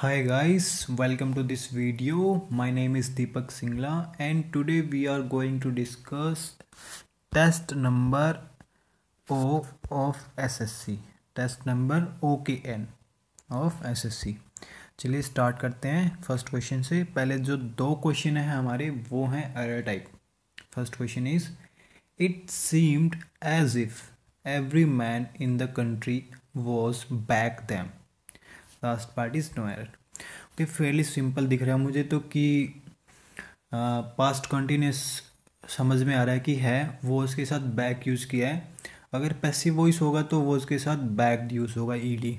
Hi guys, welcome to this video. My name is Deepak Singla and today we are going to discuss test number O of SSC. Test number OKN of SSC. चलिए start करते हैं first question से। पहले जो दो question है हमारे वो हैं error type. First question is it seemed as if every man in the country was back them. Last part is no error. Okay, fairly simple दिख रहा है मुझे तो कि पास्ट कंटिन्यूस समझ में आ रहा है कि है वो उसके साथ बैक यूज़ किया है। अगर पैसिव वॉइस होगा तो वो उसके साथ बैक यूज़ होगा ईडी,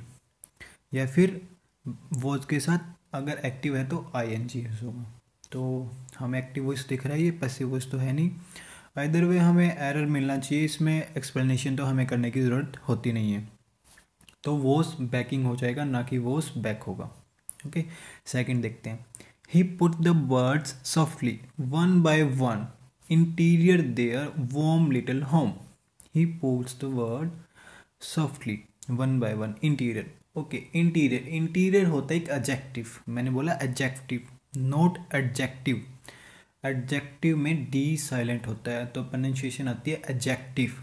या फिर वो उसके साथ अगर एक्टिव है तो आईएनजी यूज़ होगा। तो हमें एक्टिव वॉइस दिख रहा है, ये पैसिव वॉइस तो है नहीं। इधर वे हमें एरर मिलना चाहिए, इसमें एक्सप्लेनेशन तो हमें करने की ज़रूरत होती नहीं है। तो वॉस बैकिंग हो जाएगा, ना कि वॉस बैक होगा। ओके, सेकंड देखते हैं। He put the words softly one by one interior their warm little home. He puts the word softly one by one interior. Okay, interior interior होता है एक एडजेक्टिव। मैंने बोला एडजेक्टिव, नॉट एडजेक्टिव। एडजेक्टिव में D silent होता है तो pronunciation आती है एडजेक्टिव।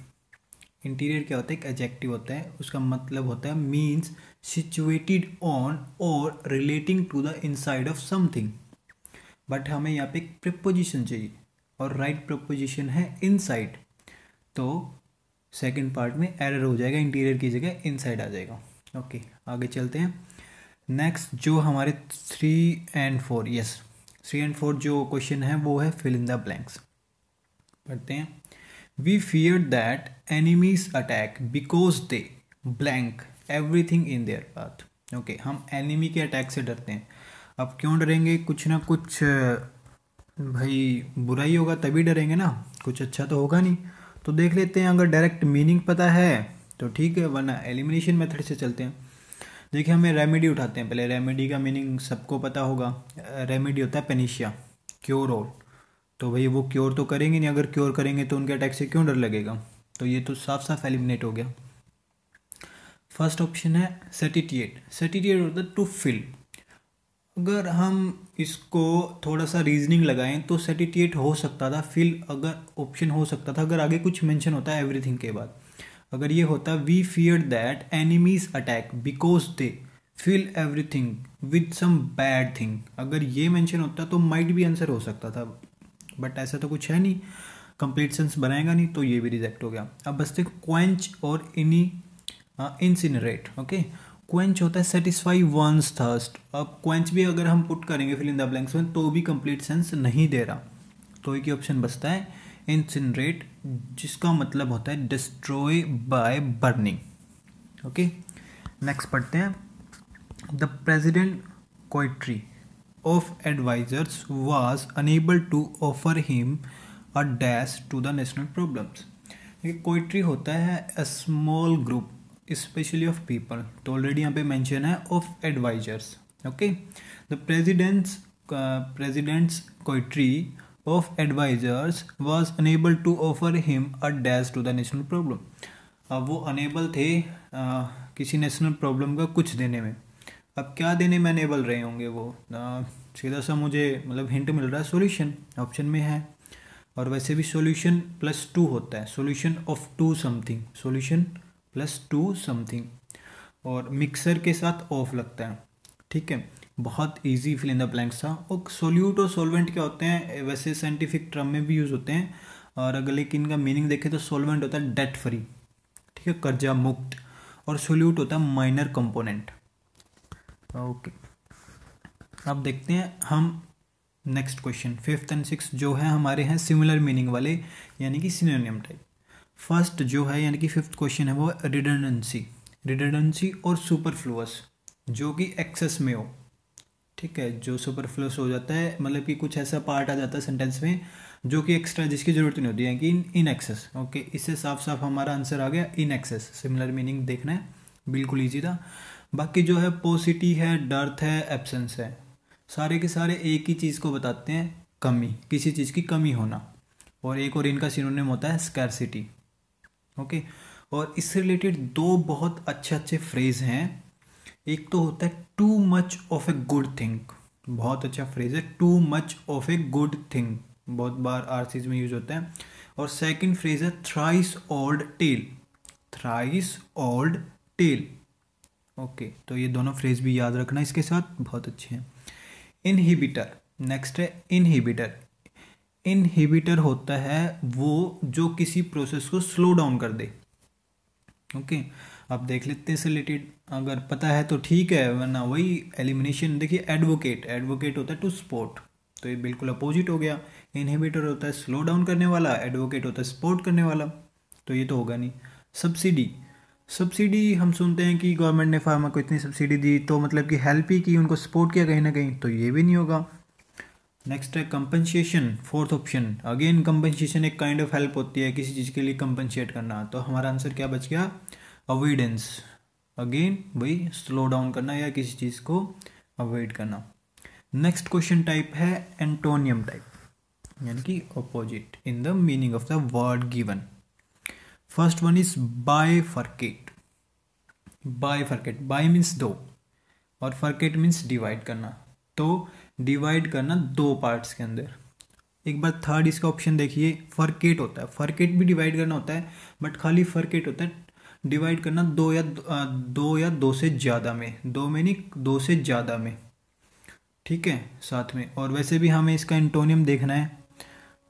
इंटीरियर क्या होता है? एक एडजेक्टिव होता है, उसका मतलब होता है मीन्स सिचुएटेड ऑन और relating to the inside of something. But हमें यहाँ पे एक प्रीपोजिशन चाहिए और राइट प्रीपोजिशन है इनसाइड, तो सेकंड पार्ट में एरर हो जाएगा, इंटीरियर की जगह इनसाइड आ जाएगा। ओके, आगे चलते हैं। नेक्स्ट जो हमारे 3 and 4, यस 3 and 4 जो क्वेश्चन है वो है फिल इन द ब्लैंक्स। पढ़ते हैं। We feared that enemies attack because they blank everything in their path. Okay, हम एनिमी के अटैक से डरते हैं। अब क्यों डरेंगे? कुछ ना कुछ भाई बुराई होगा तभी डरेंगे ना, कुछ अच्छा तो होगा नहीं। तो देख लेते हैं, अगर डायरेक्ट मीनिंग पता है तो ठीक है, वरना एलिमिनेशन मेथड से चलते हैं। देखिए, हमें रेमेडी उठाते हैं। पहले रेमेडी का मीनिंग सबको पता होगा। रेमेडी होता है पेनिशिया, क्योर ऑल। तो भाई वो क्योर तो करेंगे नहीं, अगर क्योर करेंगे तो उनके अटैक से क्यों डर लगेगा? तो ये तो साफ साफ एलिमिनेट हो गया। फर्स्ट ऑप्शन है सेटिटिएट। सेटिटिएट होता है टू फिल। अगर हम इसको थोड़ा सा रीजनिंग लगाएं तो सेटिटिएट हो सकता था, फिल अगर ऑप्शन हो सकता था अगर आगे कुछ मेंशन होता है एवरीथिंग के बाद। अगर ये होता we fear that enemies attack because they fill everything with some bad thing, अगर ये मेंशन होता तो माइट भी आंसर हो सकता था, बट ऐसा तो कुछ है नहीं, कंप्लीट सेंस बनाएगा नहीं, तो ये भी रिजेक्ट हो गया। अब बसते क्वेंच और इंसिनरेट। ओके, क्वेंच होता है सेटिस्फाई वंस थर्स्ट। अब क्वेंच भी अगर हम पुट करेंगे फिल इन द ब्लैंक्स में तो भी कंप्लीट सेंस नहीं दे रहा, तो एक ही ऑप्शन बचता है इंसिनरेट, जिसका मतलब होता है destroy by burning. Okay, next पढ़ते हैं। The president coterie of advisors was unable to offer him a dash to the national problems. कोइट्री होता है a small group especially of people, तो ऑलरेडी यहाँ पे मेंशन है of advisors. Okay, the president's कोइट्री of advisors was unable to offer him a dash to the national problem. अब वो enable थे किसी नेशनल प्रॉब्लम का कुछ देने में। अब क्या देने में अनेबल रहे होंगे वो? सीधा सा मुझे मतलब हिंट मिल रहा है, सॉल्यूशन ऑप्शन में है। और वैसे भी सॉल्यूशन +2 होता है, solution of to something, solution +2 something, और मिक्सर के साथ ऑफ लगता है। ठीक है, बहुत easy fill in the blanks था। और सोल्यूट और सॉल्वेंट क्या होते हैं? वैसे साइंटिफिक टर्म में भी यूज़ होते हैं, और अगर लेकिन इनका मीनिंग देखें तो सॉल्वेंट होता है डेट फ्री, ठीक है, कर्जा मुक्त, और सोल्यूट होता है माइनर कंपोनेंट। ओके, अब देखते हैं हम next question. 5th and 6th जो है हमारे हैं सिमिलर मीनिंग वाले, यानी कि सिनोनिम टाइप। फर्स्ट जो है यानी कि 5th क्वेश्चन है वो रिडंडेंसी। रिडंडेंसी और सुपरफ्लुअस, जो कि एक्सेस में हो। ठीक है, जो सुपरफ्लुअस हो जाता है मतलब कि कुछ ऐसा पार्ट आ जाता है सेंटेंस में जो कि एक्स्ट्रा, जिसकी जरूरत नहीं होती है, कि इन एक्सेस। ओके, इससे साफ साफ हमारा आंसर आ गया इन एक्सेस। सिमिलर मीनिंग देखना है, बिल्कुल ईजी था। बाकी जो है पोसिटी है, डर्थ है, एब्सेंस है, सारे के सारे एक ही चीज़ को बताते हैं, कमी, किसी चीज़ की कमी होना। और एक और इनका सिनोनिम होता है स्कैरसिटी। ओके, और इससे रिलेटेड दो बहुत अच्छे अच्छे फ्रेज हैं एक तो होता है too much of a good thing, बहुत अच्छा फ्रेज है, too much of a good thing, बहुत बार आरसीज में यूज होता है। और सेकंड फ्रेज है thrice old tale, thrice old tale. Okay, तो ये दोनों फ्रेज भी याद रखना इसके साथ, बहुत अच्छे हैं। इनहिबिटर, नेक्स्ट है इनहिबिटर। इनहिबिटर होता है वो जो किसी प्रोसेस को स्लो डाउन कर दे। ओके, अब देख लेते हैं इससे रिलेटेड, अगर पता है तो ठीक है, वरना वही एलिमिनेशन। देखिए एडवोकेट, एडवोकेट होता है टू सपोर्ट, तो ये बिल्कुल अपोजिट हो गया। इनहिबिटर होता है स्लो डाउन करने वाला, एडवोकेट होता है सपोर्ट करने वाला, तो ये तो होगा नहीं। सब्सिडी, सब्सिडी हम सुनते हैं कि गवर्नमेंट ने फार्मर को इतनी सब्सिडी दी, तो मतलब कि हेल्प ही की, उनको सपोर्ट किया कहीं ना कहीं, तो ये भी नहीं होगा। नेक्स्ट है compensation, fourth option. Again compensation एक काइंड ऑफ हेल्प होती है किसी चीज़ के लिए कंपनसेट करना, तो हमारा आंसर क्या बच गया, अवॉइडेंस। अगेन वही स्लो डाउन करना या किसी चीज़ को अवॉइड करना। नेक्स्ट क्वेश्चन टाइप है एंटोनियम टाइप, यानी कि opposite in the meaning of the word given. First one is bifurcate. Bifurcate, bi means दो और फरकेट मीन्स डिवाइड करना, तो डिवाइड करना दो पार्ट्स के अंदर। एक बार थर्ड इसका ऑप्शन देखिए, फरकेट होता है, फरकेट भी डिवाइड करना होता है, बट खाली फरकेट होता है डिवाइड करना दो या दो से ज़्यादा में, दो में नहीं, दो से ज़्यादा में, ठीक है, साथ में। और वैसे भी हमें इसका एंटोनियम देखना है,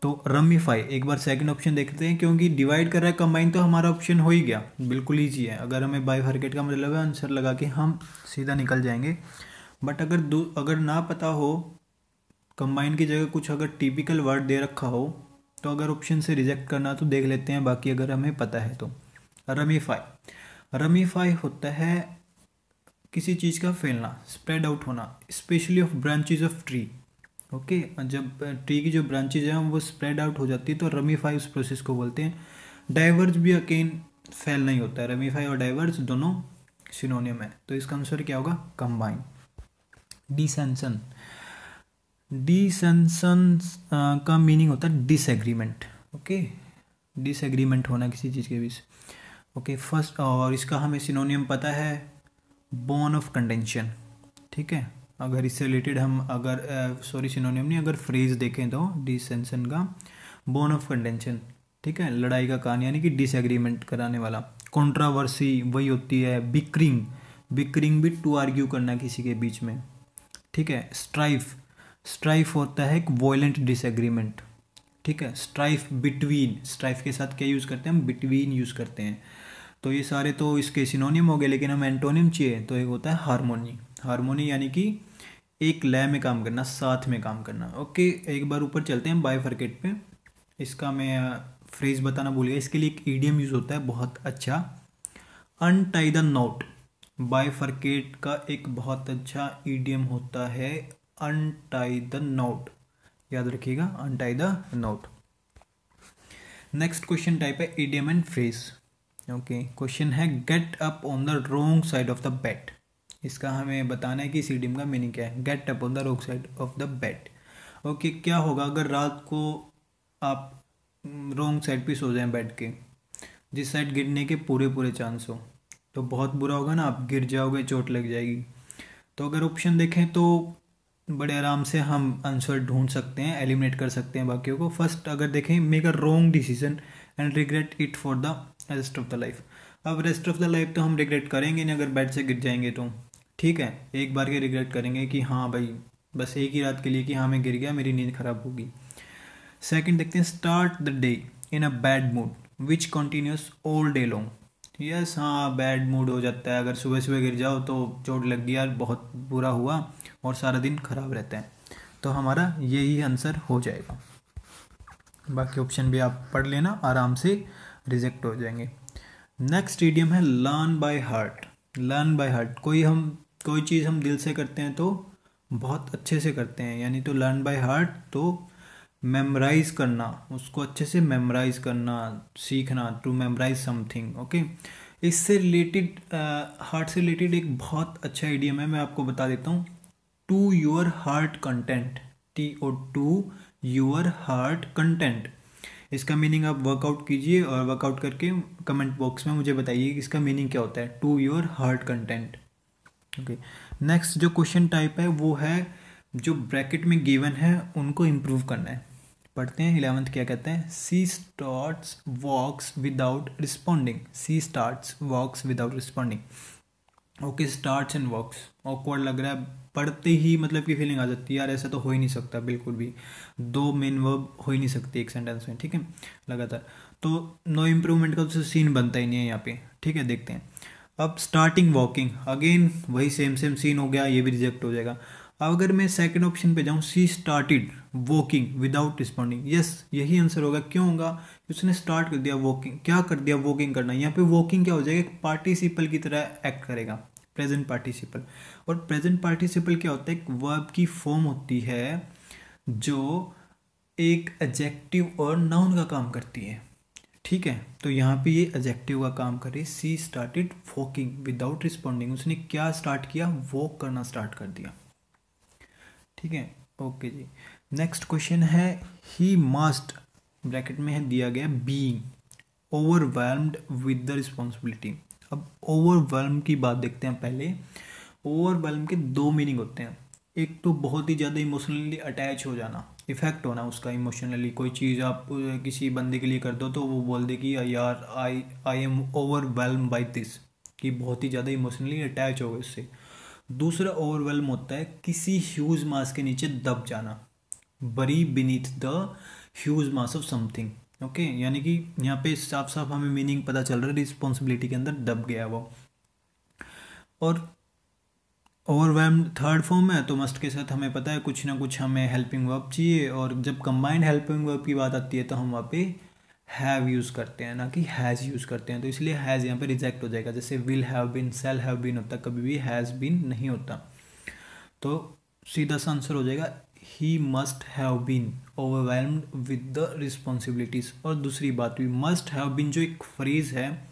तो रमीफाई। एक बार सेकंड ऑप्शन देखते हैं, क्योंकि डिवाइड कर रहा है कंबाइन, तो हमारा ऑप्शन हो ही गया, बिल्कुल ईजी है। अगर हमें बाइफरकेट का मतलब है, आंसर लगा के हम सीधा निकल जाएंगे। बट अगर ना पता हो, कंबाइन की जगह कुछ अगर टिपिकल वर्ड दे रखा हो, तो अगर ऑप्शन से रिजेक्ट करना तो देख लेते हैं, बाकी अगर हमें पता है तो। रमीफाई, रमीफाई होता है किसी चीज़ का फैलना, स्प्रेड आउट होना, specially of branches of tree. Okay, जब ट्री की जो ब्रांचेज हैं वो स्प्रेड आउट हो जाती है, तो रमीफाई उस प्रोसेस को बोलते हैं। डाइवर्ज भी अगेन फैलना ही होता है, रमीफाई और डाइवर्ज दोनों सिनोनियम है, तो इसका आंसर क्या होगा, कंबाइन। डिसेंशन, डिसेंशन का मीनिंग होता है डिसएग्रीमेंट। ओके, डिसएग्रीमेंट होना किसी चीज़ के बीच। ओके, फर्स्ट, और इसका हमें सिनोनियम पता है, बोन ऑफ कंटेंशन, ठीक है। अगर इससे रिलेटेड हम अगर सिनोनियम नहीं, अगर फ्रेज देखें तो डिसेंशन का बोन ऑफ कंटेंशन, ठीक है, लड़ाई का कान, यानी कि डिसएग्रीमेंट कराने वाला। कंट्रोवर्सी वही होती है, बिकरिंग, बिकरिंग भी टू आर्ग्यू करना किसी के बीच में, ठीक है। स्ट्राइफ, स्ट्राइफ होता है एक वॉयलेंट डिसएग्रीमेंट, ठीक है। स्ट्राइफ बिटवीन, स्ट्राइफ के साथ क्या यूज़ करते हैं हम, बिटवीन यूज़ करते हैं। तो ये सारे तो इसके सिनोनियम हो गए, लेकिन हम एंटोनिम चाहिए, तो एक होता है हार्मोनी। हार्मोनी यानी कि एक लय में काम करना, साथ में काम करना। ओके, एक बार ऊपर चलते हैं बायफरकेट पे। इसका मैं फ्रेज बताना भूल गया, इसके लिए एक ईडियम यूज़ होता है बहुत अच्छा, अनटाई द नॉट। बायफरकेट का एक बहुत अच्छा ईडियम होता है अनटाई द नॉट, याद रखिएगा, untie the knot. Next question type है idiom and phrase. Okay, question है get up on the wrong side of the bed. इसका हमें बताना है कि इस ईडियम का मीनिंग क्या है, get up on the wrong side of the bed. Okay, क्या होगा अगर रात को आप रोंग साइड पे सो जाएं बेड के, जिस साइड गिरने के पूरे पूरे चांस हो, तो बहुत बुरा होगा ना, आप गिर जाओगे, चोट लग जाएगी। तो अगर ऑप्शन देखें तो बड़े आराम से हम आंसर ढूंढ सकते हैं, एलिमिनेट कर सकते हैं बाकियों को। फर्स्ट अगर देखें, make a wrong decision and regret it for the rest of the life. अब रेस्ट ऑफ द लाइफ तो हम रिग्रेट करेंगे नहीं, अगर बेड से गिर जाएंगे तो, ठीक है। एक बार के रिग्रेट करेंगे कि हाँ भाई, बस एक ही रात के लिए कि हाँ मैं गिर गया, मेरी नींद खराब होगी। सेकंड देखते हैं, start the day in a bad mood which continuous all day long. Yes, हाँ, बैड मूड हो जाता है अगर सुबह सुबह गिर जाओ तो चोट लग गई यार, बहुत बुरा हुआ, और सारा दिन खराब रहता है, तो हमारा यही आंसर हो जाएगा। बाकी ऑप्शन भी आप पढ़ लेना, आराम से रिजेक्ट हो जाएंगे। नेक्स्ट ईडियम है learn by heart. Learn by heart, कोई चीज़ हम दिल से करते हैं तो बहुत अच्छे से करते हैं, यानी तो लर्न बाय हार्ट, तो मेमोराइज करना, उसको अच्छे से मेमोराइज करना, सीखना, टू मेमोराइज समथिंग। ओके, इससे रिलेटेड हार्ट से रिलेटेड एक बहुत अच्छा ईडियम है, मैं आपको बता देता हूँ, to your heart content, TO to your heart content. इसका मीनिंग आप वर्कआउट कीजिए और वर्कआउट करके कमेंट बॉक्स में मुझे बताइए कि इसका मीनिंग क्या होता है, to your heart content. Okay, next जो क्वेश्चन टाइप है वो है जो ब्रैकेट में गिवन है उनको इम्प्रूव करना है। पढ़ते हैं 11th क्या कहते हैं। She starts walks without responding. She starts walks without responding. Okay, starts and walks awkward लग रहा है, पढ़ते ही मतलब की फीलिंग आ जाती है यार ऐसा तो हो ही नहीं सकता, बिल्कुल भी दो मेन वर्ब हो ही नहीं सकती एक सेंटेंस में, ठीक है, लगातार। तो नो इम्प्रूवमेंट का तो सीन बनता ही नहीं है यहाँ पे, ठीक है। देखते हैं अब स्टार्टिंग वॉकिंग, अगेन वही सेम सेम सीन हो गया, ये भी रिजेक्ट हो जाएगा। अब अगर मैं सेकंड ऑप्शन पे जाऊँ, she started walking without responding, yes यही आंसर होगा। क्यों होगा? उसने स्टार्ट कर दिया वॉकिंग, क्या कर दिया वॉकिंग करना। यहाँ पे वॉकिंग क्या हो जाएगा, एक पार्टिसिपल की तरह एक्ट करेगा, प्रेजेंट पार्टिसिपल। और प्रेजेंट पार्टिसिपल क्या होता है, एक वर्ब की फॉर्म होती है जो एक एडजेक्टिव और नाउन का काम करती है, ठीक है। तो यहाँ पे ये एडजेक्टिव का काम करे। सी स्टार्टेड वॉकिंग विदाउट रिस्पॉन्डिंग, उसने क्या स्टार्ट किया, वॉक करना स्टार्ट कर दिया, ठीक है। ओके जी, नेक्स्ट क्वेश्चन है ही मस्ट, ब्रैकेट में है दिया गया being overwhelmed with the responsibility. अब ओवरवेल्म की बात देखते हैं पहले। ओवरवेल्म के दो मीनिंग होते हैं, एक तो बहुत ही ज़्यादा इमोशनली अटैच हो जाना, इफेक्ट होना उसका इमोशनली, कोई चीज़ आप किसी बंदे के लिए कर दो तो वो बोल दे कि यार I am overwhelm by this, कि बहुत ही ज़्यादा इमोशनली अटैच हो गए उससे। दूसरा ओवरवेल्म होता है किसी ह्यूज मास के नीचे दब जाना, बरी beneath the huge mass of something. Okay, यानी कि यहाँ पे साफ साफ हमें मीनिंग पता चल रहा है, रिस्पॉन्सिबिलिटी के अंदर दब गया वो। और ओवरवेल्म थर्ड फॉर्म है, तो मस्ट के साथ हमें पता है कुछ ना कुछ हमें हेल्पिंग वर्ब चाहिए, और जब कंबाइंड हेल्पिंग वर्ब की बात आती है तो हम वहाँ पे हैव यूज़ करते हैं, ना कि हैज़ यूज़ करते हैं। तो इसलिए हैज़ यहाँ पे रिजेक्ट हो जाएगा। जैसे will have been, shall have been होता, कभी भी हैज़ बीन नहीं होता। तो सीधा सा आंसर हो जाएगा he must have been overwhelmed with the responsibilities. और दूसरी बात भी, मस्ट हैव बीन जो एक फ्रेज़ है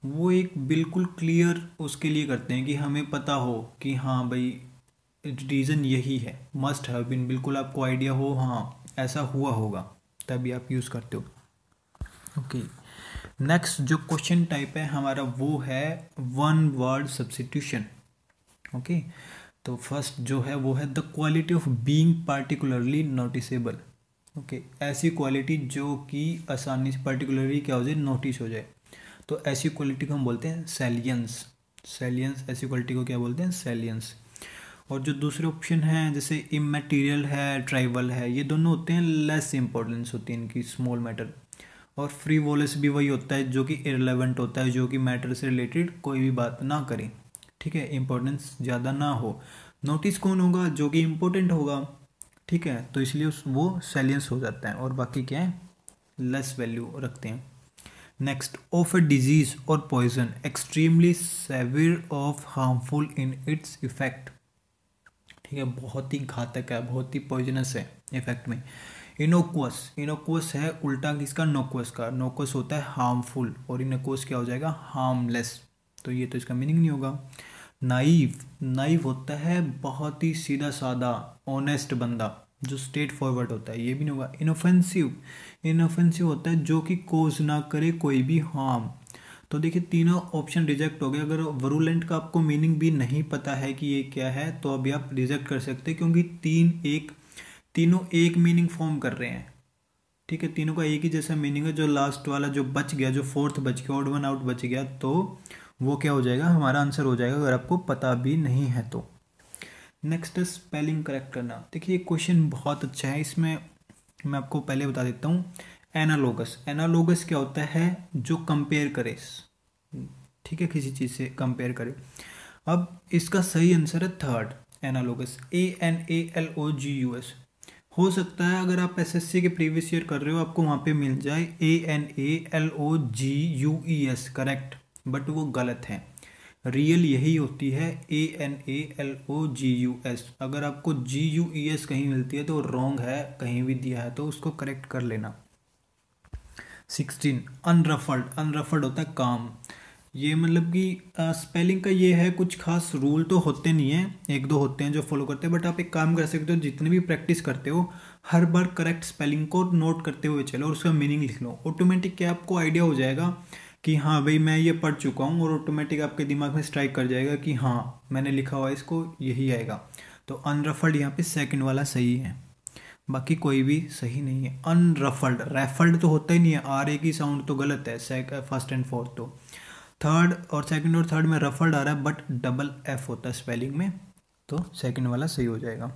वो एक बिल्कुल क्लियर उसके लिए करते हैं कि हमें पता हो कि हाँ भाई रीज़न यही है। मस्ट हैव बीन बिल्कुल आपको आइडिया हो, हाँ ऐसा हुआ होगा, तभी आप यूज़ करते हो। ओके, नेक्स्ट जो क्वेश्चन टाइप है हमारा वो है वन वर्ड सब्स्टिट्यूशन। ओके, तो फर्स्ट जो है वो है the quality of being particularly noticeable. Okay, ऐसी क्वालिटी जो कि आसानी से पार्टिकुलरली क्या हो जाए, नोटिस हो जाए। तो ऐसी क्वालिटी को हम बोलते हैं सैलियंस। सैलियंस, ऐसी क्वालिटी को क्या बोलते हैं, सैलियंस। और जो दूसरे ऑप्शन हैं जैसे इमैटेरियल है, ट्राइबल है, ये दोनों होते हैं लेस इंपॉर्टेंस होती है इनकी, स्मॉल मैटर। और फ्रीवोलस भी वही होता है जो कि इररिलेवेंट होता है, जो कि मैटर से रिलेटेड कोई भी बात ना करे, ठीक है, इंपॉर्टेंस ज़्यादा ना हो। नोटिस कौन होगा, जो कि इम्पोर्टेंट होगा, ठीक है, तो इसलिए वो सैलियंस हो जाता है, और बाकी क्या है, लेस वैल्यू रखते हैं। नेक्स्ट, ऑफ अ डिजीज और poison extremely severe of harmful in its effect, ठीक है, बहुत ही घातक है, बहुत ही पॉइजनस है इफेक्ट में। इनोक्वस, इनोक्वस है उल्टा किसका, नोक्वस का। नोक्वस होता है हार्मफुल, और इनोक्वस क्या हो जाएगा, हार्मलेस, तो ये तो इसका मीनिंग नहीं होगा। नाइव, नाइव होता है बहुत ही सीधा साधा ऑनेस्ट बंदा जो स्ट्रेट फॉरवर्ड होता है, ये भी नहीं होगा। इनोफेंसिव, इनोफेंसिव होता है जो कि कोज ना करे कोई भी हार्म। तो देखिए तीनों ऑप्शन रिजेक्ट हो गए। अगर वरुलेंट का आपको मीनिंग भी नहीं पता है कि ये क्या है तो अभी आप रिजेक्ट कर सकते हैं, क्योंकि तीनों एक मीनिंग फॉर्म कर रहे हैं, ठीक है, तीनों का एक ही जैसा मीनिंग है। जो लास्ट वाला जो बच गया, जो फोर्थ बच गया, ऑड वन आउट बच गया, तो वो क्या हो जाएगा, हमारा आंसर हो जाएगा, अगर आपको पता भी नहीं है तो। नेक्स्ट है स्पेलिंग करेक्ट करना। देखिए क्वेश्चन बहुत अच्छा है, इसमें मैं आपको पहले बता देता हूँ। एनालोगस, एनालोगस क्या होता है, जो कंपेयर करे, ठीक है, किसी चीज़ से कंपेयर करे। अब इसका सही आंसर है थर्ड, एनालोगस, ANALOGUS। हो सकता है अगर आप SSC के प्रीवियस ईयर कर रहे हो आपको वहाँ पे मिल जाए ANALOGUES करेक्ट, बट वो गलत है। रियल यही होती है ANALOGUS। अगर आपको GUES कहीं मिलती है तो रॉन्ग है, कहीं भी दिया है तो उसको करेक्ट कर लेना। 16, अनरफल्ड, अनरफल्ड होता है काम। ये मतलब कि स्पेलिंग का ये है, कुछ खास रूल तो होते नहीं है, एक दो होते हैं जो फॉलो करते हैं, बट आप एक काम कर सकते हो, जितने भी प्रैक्टिस करते हो हर बार करेक्ट स्पेलिंग को नोट करते हुए चलो और उसका मीनिंग लिख लो, ऑटोमेटिक क्या आपको आइडिया हो जाएगा कि हाँ भाई मैं ये पढ़ चुका हूँ, और ऑटोमेटिक आपके दिमाग में स्ट्राइक कर जाएगा कि हाँ मैंने लिखा हुआ है इसको, यही आएगा। तो अनरफल्ड यहाँ पे सेकंड वाला सही है, बाकी कोई भी सही नहीं है। अनरफल्ड, रैफल्ड तो होता ही नहीं है, आर ए की साउंड तो गलत है फर्स्ट एंड फोर्थ। तो थर्ड और सेकंड और थर्ड में रफल्ड आ रहा है, बट डबल एफ होता है स्पेलिंग में, तो सेकंड वाला सही हो जाएगा।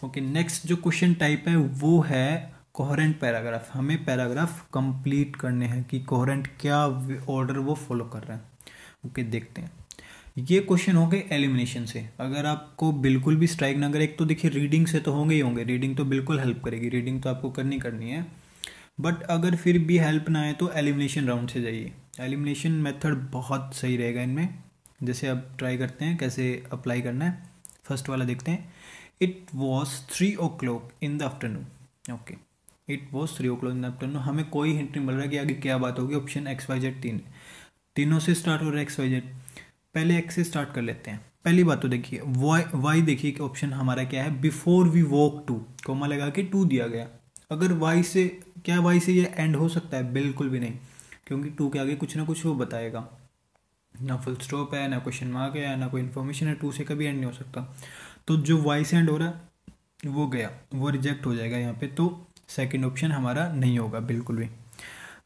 ओके, नेक्स्ट जो क्वेश्चन टाइप है वो है कोहेरेंट पैराग्राफ। हमें पैराग्राफ कंप्लीट करने हैं कि कोहेरेंट क्या ऑर्डर वो फॉलो कर रहे हैं। ओके, देखते हैं। ये क्वेश्चन हो गए एलिमिनेशन से। अगर आपको बिल्कुल भी स्ट्राइक ना करे, एक तो देखिए रीडिंग से तो होंगे ही होंगे, रीडिंग तो बिल्कुल हेल्प करेगी, रीडिंग तो आपको करनी है। बट अगर फिर भी हेल्प ना आए तो एलिमिनेशन राउंड से जाइए। एलिमिनेशन मेथड बहुत सही रहेगा इनमें। जैसे अब ट्राई करते हैं कैसे अप्लाई करना है। फर्स्ट वाला देखते हैं। It was 3 o'clock in the afternoon. Okay, it was 3 o'clock in the afternoon. हमें कोई हिंट नहीं मिल रहा कि आगे क्या बात होगी। ऑप्शन XYZ तीनों से स्टार्ट हो रहा है XYZ। पहले एक्स से स्टार्ट कर लेते हैं। पहली बात तो देखिए वाई देखिए कि ऑप्शन हमारा क्या है, before we walk to, comma लगा के टू दिया गया। अगर वाई से, क्या वाई से ये एंड हो सकता है? बिल्कुल भी नहीं, क्योंकि टू के आगे कुछ ना कुछ वो बताएगा। ना फुल स्टॉप है, ना क्वेश्चन मार्क है, ना कोई इन्फॉर्मेशन है, टू से कभी एंड नहीं हो सकता। तो जो वाई से एंड हो रहा है वो गया, वो रिजेक्ट हो जाएगा यहाँ पे। तो सेकेंड ऑप्शन हमारा नहीं होगा बिल्कुल भी।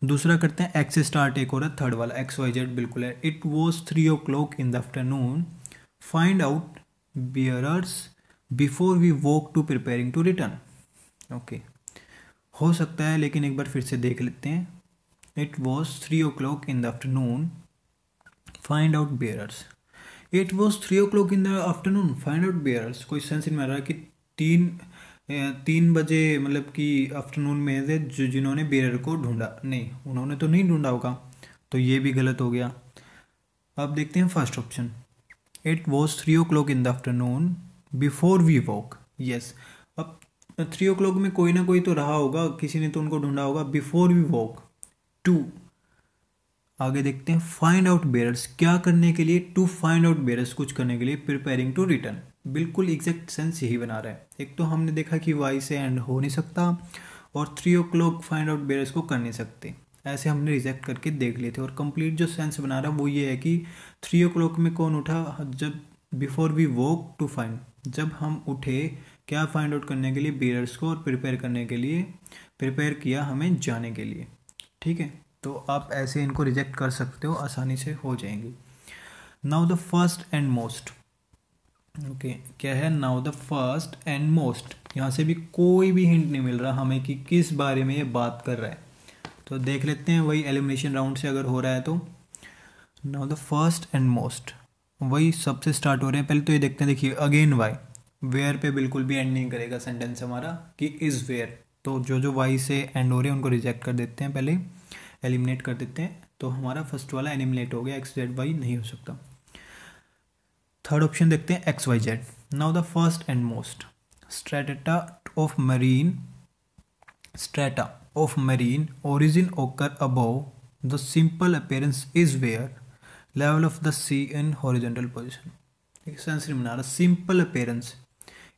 दूसरा करते हैं, एक्स से स्टार्ट एक हो रहा है, थर्ड वाला XYZ बिल्कुल है। It was 3 o'clock in the afternoon, find out bearers before we walk to preparing to return. Okay, हो सकता है, लेकिन एक बार फिर से देख लेते हैं। It was 3 o'clock in the afternoon, find out bearers. It was 3 o'clock in the afternoon, find out bearers. कोई सेंस नहीं आ रहा कि 3 बजे मतलब कि आफ्टरनून में से जो जिन्होंने बियर को ढूंढा, नहीं उन्होंने तो नहीं ढूंढा होगा, तो ये भी गलत हो गया। अब देखते हैं first option. It was 3 o'clock in the afternoon before we walk. Yes, अब 3 o'clock में कोई ना कोई तो रहा होगा, किसी ने तो उनको ढूंढा होगा। बिफोर वी वॉक टू, आगे देखते हैं फाइंड आउट बेयरर्स, क्या करने के लिए? टू फाइंड आउट बेयरर्स, कुछ करने के लिए। प्रिपेयरिंग टू रिटर्न, बिल्कुल एग्जैक्ट सेंस यही बना रहा है। एक तो हमने देखा कि वाई से एंड हो नहीं सकता, और 3 o'clock फाइंड आउट बेयरर्स को कर नहीं सकते, ऐसे हमने रिजेक्ट करके देख लिए थे। और कंप्लीट जो सेंस बना रहा है वो ये है कि 3 o'clock में कौन उठा? जब before we walk to find, जब हम उठे क्या फाइंड आउट करने के लिए? बेयरर्स को, और प्रिपेयर करने के लिए, प्रिपेयर किया हमें जाने के लिए। ठीक है, तो आप ऐसे इनको रिजेक्ट कर सकते हो, आसानी से हो जाएंगी। Now the first and most. Okay, क्या है? Now the first and most. यहाँ से भी कोई भी हिंट नहीं मिल रहा हमें कि किस बारे में ये बात कर रहा है। तो देख लेते हैं, वही एलिमिनेशन राउंड से अगर हो रहा है तो। Now the first and most, वही सबसे स्टार्ट हो रहे हैं। पहले तो ये देखते हैं, देखिए अगेन वाई, वेयर पे बिल्कुल भी एंड नहीं करेगा सेंटेंस हमारा कि इज वेयर। तो जो वाई से एंड हो रहे हैं उनको रिजेक्ट कर देते हैं, पहले एलिमिनेट कर देते हैं। तो हमारा फर्स्ट वाला एलिमिनेट हो गया, XZY नहीं हो सकता। थर्ड ऑप्शन देखते हैं, XYZ। Now the first and most, strata of marine origin occur above the simple appearance is where level of the sea in horizontal position। एक सेंस नहीं बना रहा, सिंपल अपेयरेंस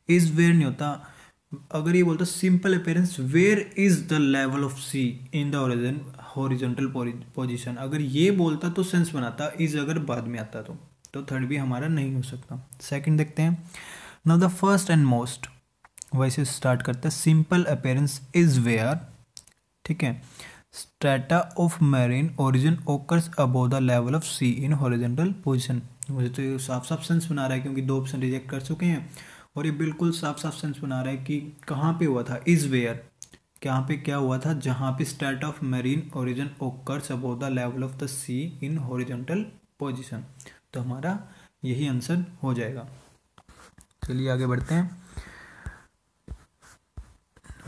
इज वेयर नहीं होता। अगर ये बोलता simple appearance where is the level of sea in the horizontal position, अगर ये बोलता तो सेंस बनाता, इज अगर बाद में आता तो थर्ड भी हमारा नहीं हो सकता। सेकंड देखते हैं, now the first and most, वैसे स्टार्ट करता है, सिंपल अपेयरेंस इज वेयर। ठीक है, strata of marine origin occurs above the level of sea in horizontal position. मुझे तो ये साफ साफ सेंस बना रहा है, क्योंकि 2 ऑप्शन रिजेक्ट कर चुके हैं, और ये बिल्कुल साफ साफ सेंस बना रहा है कि कहाँ पे हुआ था इज वेयर, कहाँ पे क्या हुआ था? जहाँ पे strata of marine origin occurs above the level of the sea in horizontal position. तो हमारा यही आंसर हो जाएगा। चलिए आगे बढ़ते हैं।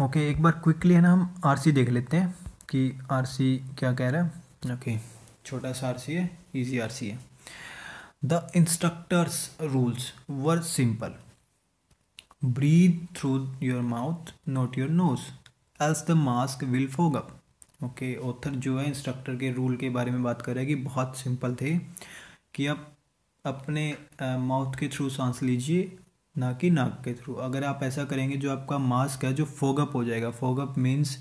ओके, एक बार क्विकली है ना हम आरसी देख लेते हैं कि आरसी क्या कह रहा है। ओके, छोटा सा आरसी है, इजी आरसी है। The instructors rules were simple, breathe through your mouth not your nose else the mask will fog up. Okay, author जो है इंस्ट्रक्टर के रूल के बारे में बात कर रहा है कि बहुत सिंपल थे कि आप अपने माउथ के थ्रू सांस लीजिए, ना कि नाक के थ्रू। अगर आप ऐसा करेंगे जो आपका मास्क है जो फोगअप हो जाएगा। फोगअप मीन्स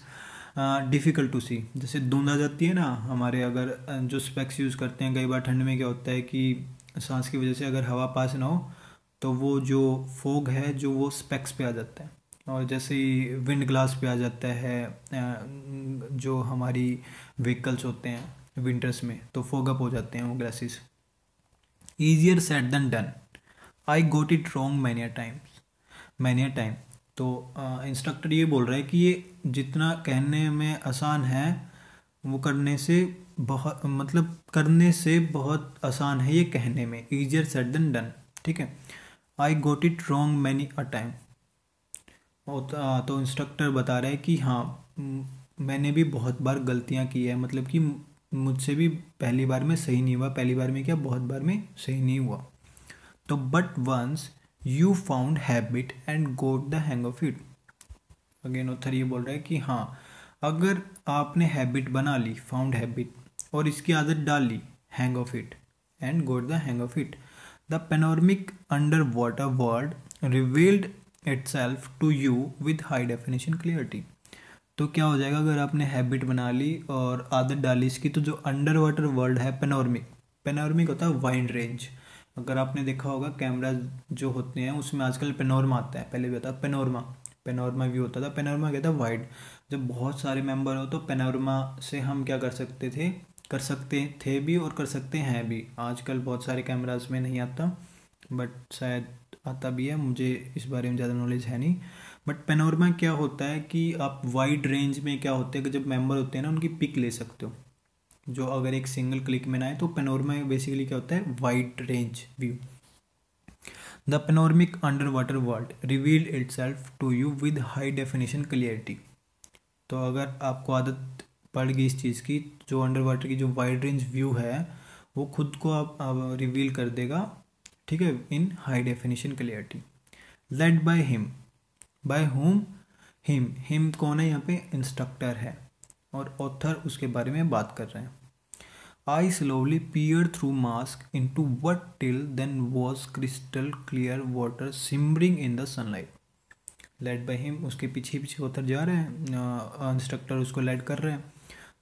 डिफ़िकल्ट टू सी, जैसे धुंध आ जाती है ना हमारे, अगर जो स्पेक्स यूज़ करते हैं, कई बार ठंड में क्या होता है कि सांस की वजह से अगर हवा पास ना हो तो वो जो फोग है जो वो स्पेक्स पे आ जाता है, और जैसे ही विंड ग्लास पे आ जाता है, जो हमारी व्हीकल्स होते हैं विंटर्स में तो फोग अप हो जाते हैं वो glasses. Easier said than done, I got it wrong many a time. तो इंस्ट्रक्टर ये बोल रहा है कि ये जितना कहने में आसान है वो करने से बहुत, मतलब करने से बहुत आसान है ये कहने में। ईजियर सेड देन डन, ठीक है। I got it wrong many a time, तो इंस्ट्रक्टर बता रहा है कि हाँ मैंने भी बहुत बार गलतियाँ की है, मतलब कि मुझसे भी पहली बार में सही नहीं हुआ, पहली बार में क्या बहुत बार में सही नहीं हुआ। तो but once you found habit and got the hang of it, again author ये बोल रहा है कि हाँ अगर आपने हैबिट बना ली, फाउंड हैबिट, और इसकी आदत डाल ली, hang of it and got the hang of it, the panoramic under water world revealed itself to you with high definition clarity. तो क्या हो जाएगा अगर आपने हैबिट बना ली और आदत डाली इसकी, तो जो अंडर वाटर वर्ल्ड है पेनोरमिक होता है वाइड रेंज। अगर आपने देखा होगा कैमरा जो होते हैं उसमें आजकल पेनोरमा आता है, पहले भी होता है पेनोरमा व्यू होता था। पेनोरमा क्या था, वाइड। जब बहुत सारे मेंबर हो तो पेनोरमा से हम क्या कर सकते थे भी और कर सकते हैं भी। आजकल बहुत सारे कैमराज में नहीं आता, बट शायद आता भी है, मुझे इस बारे में ज़्यादा नॉलेज है नहीं। बट पेनोरमा क्या होता है कि आप वाइड रेंज में क्या होते हैं कि जब मेंबर होते हैं ना उनकी पिक ले सकते हो, जो अगर एक सिंगल क्लिक में ना आए। तो पेनोरमा बेसिकली क्या होता है, wide range view. The panoramic under water world revealed itself to you with high definition clarity. तो अगर आपको आदत पड़ गई इस चीज़ की, जो अंडर वाटर की जो वाइड रेंज व्यू है वो खुद को आप रिवील कर देगा, ठीक है, in high definition clarity. Led by him, by home, him कौन है यहाँ पे, इंस्ट्रक्टर है, और ऑथर उसके बारे में बात कर रहे हैं। I slowly peered through mask into what till then was crystal clear water simmering in the sunlight. Led by him, उसके पीछे पीछे उतर जा रहे हैं, इंस्ट्रक्टर उसको लेड कर रहे हैं।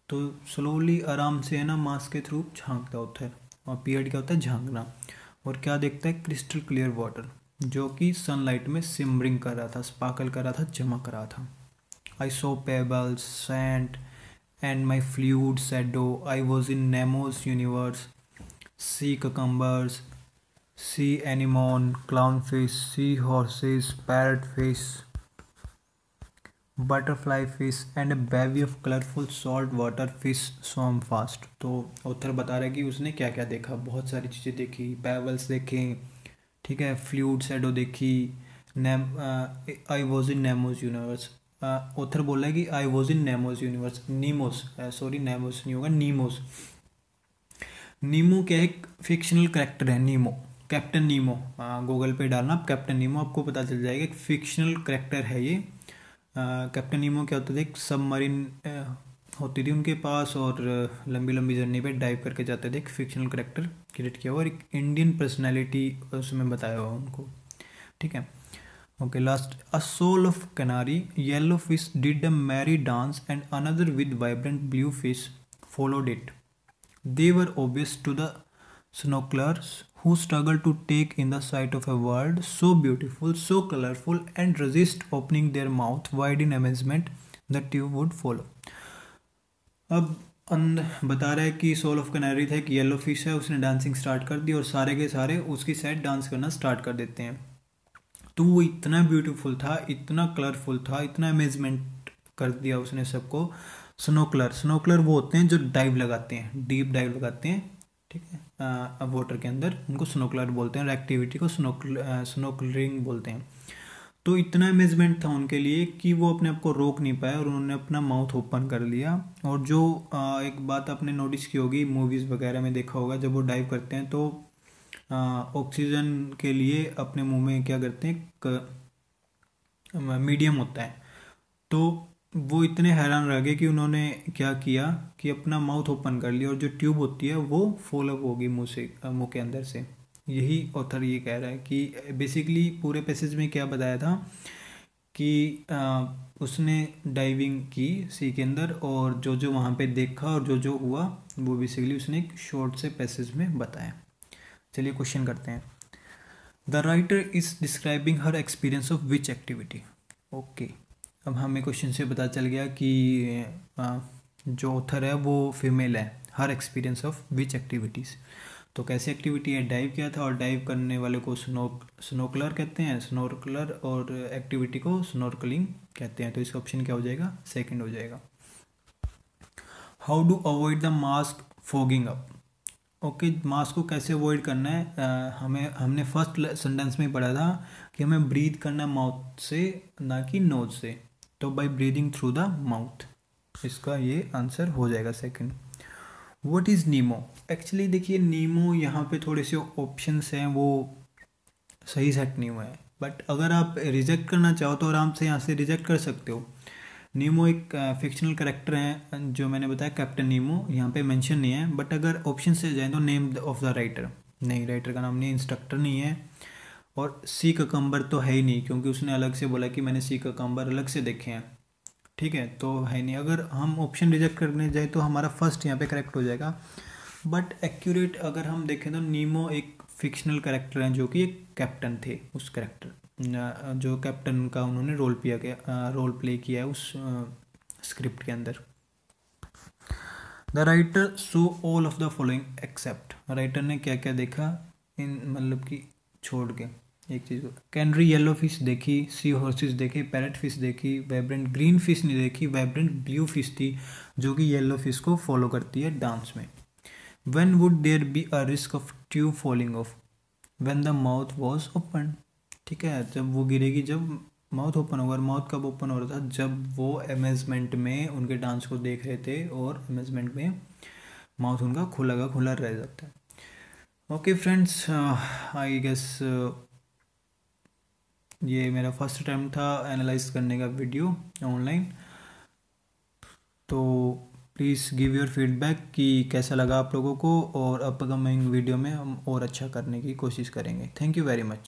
तो स्लोली आराम से है ना मास्क के थ्रू झांकता उतर, और पीरियड क्या होता है, झांकना। और क्या देखता है, क्रिस्टल क्लियर वाटर, जो कि सनलाइट में सिमरिंग कर रहा था, स्पार्कल कर रहा था, चमक रहा था। I saw pebbles, sand and my fluid shadow. I was in Nemo's universe. Sea cucumbers, sea anemone, clownfish, sea horses, parrotfish, butterfly fish and a bevy of colorful saltwater fish swam fast. तो author बता रहा है कि उसने क्या क्या देखा, बहुत सारी चीज़ें देखी, पेबल्स देखे, ठीक है, फ्लूइड शैडो देखी, I was in Nemo's universe. Author बोल रहा है कि I was in Nemo's universe, Nemos, sorry Nemos नहीं होगा, नीमोस। नीमो क्या एक फिक्शनल कैरेक्टर है, नीमो, कैप्टन नीमो। गूगल पे डालना आप कैप्टन नीमो, आपको पता चल जाएगा, एक फिक्शनल कैरेक्टर है ये। कैप्टन नीमो क्या होता था, एक सबमरीन होती थी उनके पास, और लंबी लंबी जर्नी पे डाइव करके जाते थे। एक फिक्शनल कैरेक्टर क्रिएट किया हुआ और एक इंडियन पर्सनैलिटी उसमें बताया हुआ उनको, ठीक है। Okay, last, a soul of canary, yellow fish did a merry dance and another with vibrant blue fish followed it. They were obvious to the snorkelers who struggled to take in the sight of a world so beautiful, so colorful and resist opening their mouth wide in amazement that you would follow. अब बता रहा है कि soul of canary था, एक yellow fish है, उसने dancing start कर दी और सारे के सारे उसकी साइड डांस करना स्टार्ट कर देते हैं। तो वो इतना ब्यूटीफुल था, इतना कलरफुल था, इतना अमेजमेंट कर दिया उसने सबको। स्नोकलर वो होते हैं जो डाइव लगाते हैं, डीप डाइव लगाते हैं, ठीक है, वाटर के अंदर, उनको स्नोकलर बोलते हैं, और एक्टिविटी को स्नोकलरिंग बोलते हैं। तो इतना अमेजमेंट था उनके लिए कि वो अपने आप को रोक नहीं पाए और उन्होंने अपना माउथ ओपन कर लिया। और जो एक बात आपने नोटिस की होगी, मूवीज़ वगैरह में देखा होगा, जब वो डाइव करते हैं तो ऑक्सीजन के लिए अपने मुंह में क्या करते हैं, मीडियम होता है। तो वो इतने हैरान रह गए कि उन्होंने क्या किया कि अपना माउथ ओपन कर लिया और जो ट्यूब होती है वो फॉल अप होगी मुंह के अंदर से। यही ऑथर ये कह रहा है कि बेसिकली पूरे पैसेज में क्या बताया था कि उसने डाइविंग की सी के अंदर और जो जो वहाँ पे देखा और जो जो हुआ वो बेसिकली उसने एक शॉर्ट से पैसेज में बताया। चलिए क्वेश्चन करते हैं। The writer is describing her experience of which activity. Okay, अब हमें क्वेश्चन से पता चल गया कि जो ऑथर है वो फीमेल है। हर एक्सपीरियंस ऑफ विच एक्टिविटीज़, तो कैसी एक्टिविटी है, डाइव किया था और डाइव करने वाले को स्नोकलर कहते हैं, स्नोरकलर, और एक्टिविटी को स्नोरकलिंग कहते हैं। तो इसका ऑप्शन क्या हो जाएगा, सेकंड हो जाएगा। How do avoid the mask fogging up. Okay, mask को कैसे अवॉइड करना है, हमने फर्स्ट सेंटेंस में पढ़ा था कि हमें ब्रीथ करना है माउथ से, ना कि नोज से, तो by breathing through the mouth. इसका ये आंसर हो जाएगा second. What is Nemo. Actually देखिए नीमो यहाँ पे थोड़े से ऑप्शंस हैं वो सही सेट नहीं हुए हैं, बट अगर आप रिजेक्ट करना चाहो तो आराम से यहाँ से रिजेक्ट कर सकते हो। नीमो एक फिक्शनल कैरेक्टर हैं, जो मैंने बताया कैप्टन नीमो, यहाँ पे मेंशन नहीं है, बट अगर ऑप्शन से जाए तो नेम ऑफ द राइटर, नहीं राइटर का नाम नहीं, इंस्ट्रक्टर नहीं है, और सी ककम्बर तो है ही नहीं क्योंकि उसने अलग से बोला कि मैंने सी ककम्बर अलग से देखे हैं, ठीक है, तो है नहीं। अगर हम ऑप्शन रिजेक्ट करने जाए तो हमारा फर्स्ट यहाँ पे करेक्ट हो जाएगा, बट एक्यूरेट अगर हम देखें तो नीमो एक फिक्शनल कैरेक्टर है जो कि एक कैप्टन थे। उस कैरेक्टर जो कैप्टन का उन्होंने रोल प्ले किया है उस स्क्रिप्ट के अंदर। The writer so all of the following except. Writer ने क्या क्या देखा इन, मतलब कि छोड़ के एक चीज़ को, कैनरी येलो फिश देखी, सी हॉर्सेस देखी, पैरेट फिश देखी, वाइब्रेंट ग्रीन फिश नहीं देखी, वाइब्रेंट ब्लू फिश थी जो कि येलो फिश को फॉलो करती है डांस में। When would there be a risk of tube falling off, when the mouth was open. ठीक है, जब वो गिरेगी, जब माउथ ओपन होगा। माउथ कब ओपन हो रहा था, जब वो अमेजमेंट में उनके डांस को देख रहे थे और अमेजमेंट में माउथ उनका खुला का खुला रह जाता है। ओके फ्रेंड्स, आई गेस ये मेरा फर्स्ट टाइम था एनालाइज करने का वीडियो ऑनलाइन, तो प्लीज़ गिव योर फीडबैक कि कैसा लगा आप लोगों को, और अपकमिंग वीडियो में हम और अच्छा करने की कोशिश करेंगे। Thank you very much.